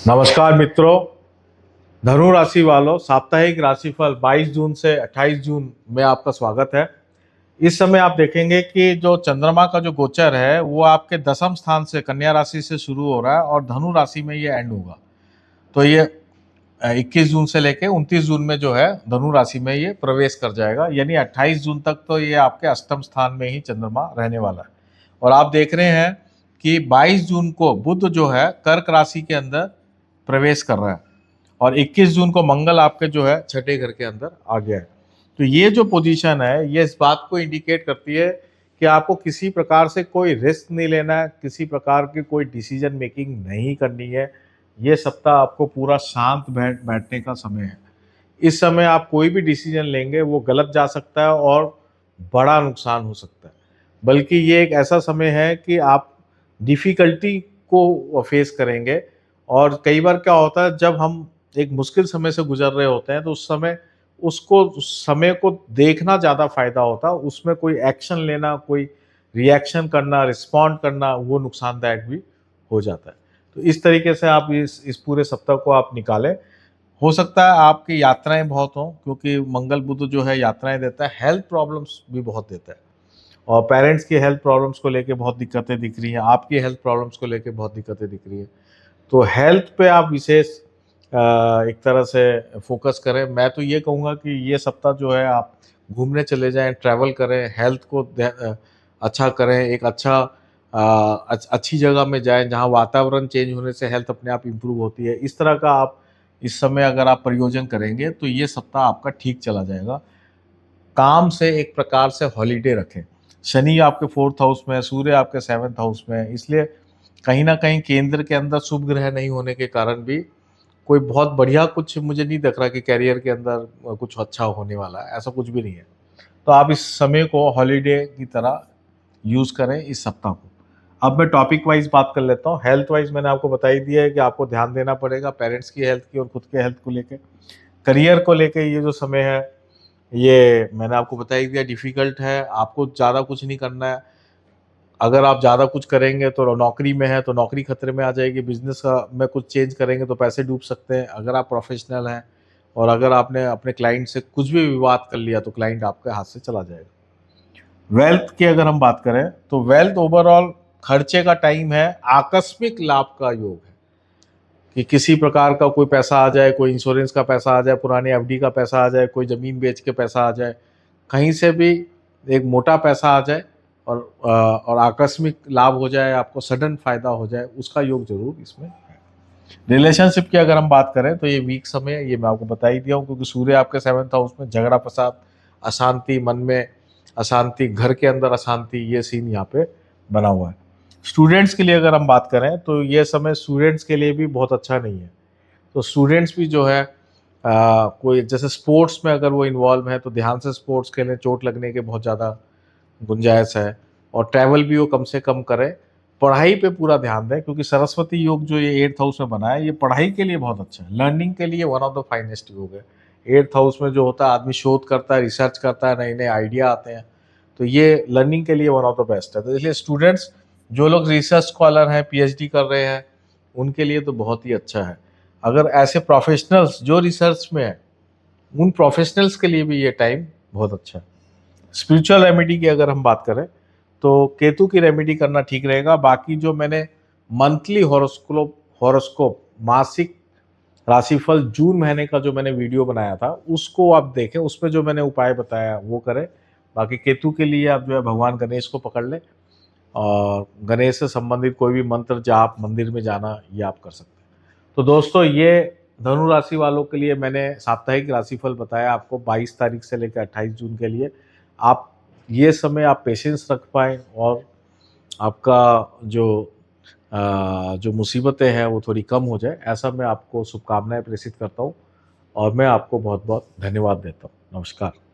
नमस्कार मित्रों, धनु राशि वालों, साप्ताहिक राशिफल 22 जून से 28 जून में आपका स्वागत है। इस समय आप देखेंगे कि जो चंद्रमा का जो गोचर है वो आपके दसम स्थान से कन्या राशि से शुरू हो रहा है और धनु राशि में ये एंड होगा। तो ये 21 जून से लेके 29 जून में जो है धनु राशि में ये प्रवेश कर जाएगा, यानी 28 जून तक तो ये आपके अष्टम स्थान में ही चंद्रमा रहने वाला है। और आप देख रहे हैं कि 22 जून को बुध जो है कर्क राशि के अंदर प्रवेश कर रहा है और 21 जून को मंगल आपके जो है छठे घर के अंदर आ गया है। तो ये जो पोजीशन है ये इस बात को इंडिकेट करती है कि आपको किसी प्रकार से कोई रिस्क नहीं लेना है, किसी प्रकार की कोई डिसीजन मेकिंग नहीं करनी है। ये सप्ताह आपको पूरा शांत बैठने का समय है। इस समय आप कोई भी डिसीजन लेंगे वो गलत जा सकता है और बड़ा नुकसान हो सकता है। बल्कि ये एक ऐसा समय है कि आप डिफ़िकल्टी को फेस करेंगे। और कई बार क्या होता है, जब हम एक मुश्किल समय से गुजर रहे होते हैं तो उस समय को देखना ज़्यादा फायदा होता है। उसमें कोई एक्शन लेना, कोई रिएक्शन करना, रिस्पॉन्ड करना वो नुकसानदायक भी हो जाता है। तो इस तरीके से आप इस पूरे सप्ताह को आप निकालें। हो सकता है आपकी यात्राएं बहुत हों, क्योंकि मंगल बुध जो है यात्राएं देता है, हेल्थ प्रॉब्लम्स भी बहुत देता है और पेरेंट्स की हेल्थ प्रॉब्लम्स को लेके बहुत दिक्कतें दिख रही हैं, आपकी हेल्थ प्रॉब्लम्स को लेके बहुत दिक्कतें दिख रही हैं। तो हेल्थ पे आप विशेष एक तरह से फोकस करें। मैं तो ये कहूँगा कि ये सप्ताह जो है आप घूमने चले जाएं, ट्रैवल करें, हेल्थ को अच्छा करें, एक अच्छी जगह में जाएं जहां वातावरण चेंज होने से हेल्थ अपने आप इम्प्रूव होती है। इस तरह का आप इस समय अगर आप प्रयोजन करेंगे तो ये सप्ताह आपका ठीक चला जाएगा। काम से एक प्रकार से हॉलीडे रखें। शनि आपके 4th हाउस में है, सूर्य आपके 7th हाउस में है, इसलिए कहीं ना कहीं केंद्र के अंदर शुभ ग्रह नहीं होने के कारण भी कोई बहुत बढ़िया कुछ मुझे नहीं दिख रहा कि कैरियर के अंदर कुछ अच्छा होने वाला है, ऐसा कुछ भी नहीं है। तो आप इस समय को हॉलीडे की तरह यूज़ करें इस सप्ताह को। अब मैं टॉपिक वाइज बात कर लेता हूँ। हेल्थ वाइज मैंने आपको बता ही दिया है कि आपको ध्यान देना पड़ेगा पेरेंट्स की हेल्थ की और खुद के हेल्थ को लेके। करियर को लेके ये जो समय है ये मैंने आपको बता ही दिया, डिफ़िकल्ट है। आपको ज़्यादा कुछ नहीं करना है। अगर आप ज़्यादा कुछ करेंगे तो नौकरी में है तो नौकरी खतरे में आ जाएगी, बिजनेस में कुछ चेंज करेंगे तो पैसे डूब सकते हैं। अगर आप प्रोफेशनल हैं और अगर आपने अपने क्लाइंट से कुछ भी विवाद कर लिया तो क्लाइंट आपके हाथ से चला जाएगा। वेल्थ की अगर हम बात करें तो वेल्थ ओवरऑल खर्चे का टाइम है, आकस्मिक लाभ का योग है कि किसी प्रकार का कोई पैसा आ जाए, कोई इंश्योरेंस का पैसा आ जाए, पुरानी एफडी का पैसा आ जाए, कोई ज़मीन बेच के पैसा आ जाए, कहीं से भी एक मोटा पैसा आ जाए और आकस्मिक लाभ हो जाए, आपको सडन फायदा हो जाए, उसका योग जरूर इसमें है। रिलेशनशिप की अगर हम बात करें तो ये वीक समय है, ये मैं आपको बता ही दिया हूँ, क्योंकि सूर्य आपके 7th हाउस में, झगड़ा फसाद, अशांति, मन में अशांति, घर के अंदर अशांति, ये सीन यहाँ पे बना हुआ है। स्टूडेंट्स के लिए अगर हम बात करें तो ये समय स्टूडेंट्स के लिए भी बहुत अच्छा नहीं है। तो स्टूडेंट्स भी जो है कोई जैसे स्पोर्ट्स में अगर वो इन्वॉल्व है तो ध्यान से स्पोर्ट्स खेलें, चोट लगने के बहुत ज़्यादा गुंजाइश है। और ट्रैवल भी वो कम से कम करें। पढ़ाई पे पूरा ध्यान दें, क्योंकि सरस्वती योग जो ये 8th हाउस में बना है ये पढ़ाई के लिए बहुत अच्छा है, लर्निंग के लिए वन ऑफ द फाइनेस्ट योग है। 8th हाउस में जो होता है, आदमी शोध करता है, रिसर्च करता है, नए नए आइडिया आते हैं, तो ये लर्निंग के लिए वन ऑफ द बेस्ट है। तो इसलिए स्टूडेंट्स जो लोग रिसर्च स्कॉलर हैं, पीएचडी कर रहे हैं, उनके लिए तो बहुत ही अच्छा है। अगर ऐसे प्रोफेशनल्स जो रिसर्च में है, उन प्रोफेशनल्स के लिए भी ये टाइम बहुत अच्छा है। स्पिरिचुअल रेमेडी की अगर हम बात करें तो केतु की रेमेडी करना ठीक रहेगा। बाकी जो मैंने मंथली हॉरोस्कोप मासिक राशिफल जून महीने का जो मैंने वीडियो बनाया था उसको आप देखें, उसमें जो मैंने उपाय बताया वो करें। बाकी केतु के लिए आप जो है भगवान गणेश को पकड़ लें और गणेश से संबंधित कोई भी मंत्र जाप मंदिर में जाना ये आप कर सकते हैं। तो दोस्तों, ये धनु राशि वालों के लिए मैंने साप्ताहिक राशिफल बताया आपको 22 तारीख से लेकर 28 जून के लिए। आप ये समय आप पेशेंस रख पाएँ और आपका जो मुसीबतें हैं वो थोड़ी कम हो जाए, ऐसा मैं आपको शुभकामनाएं प्रेषित करता हूँ और मैं आपको बहुत बहुत धन्यवाद देता हूँ। नमस्कार।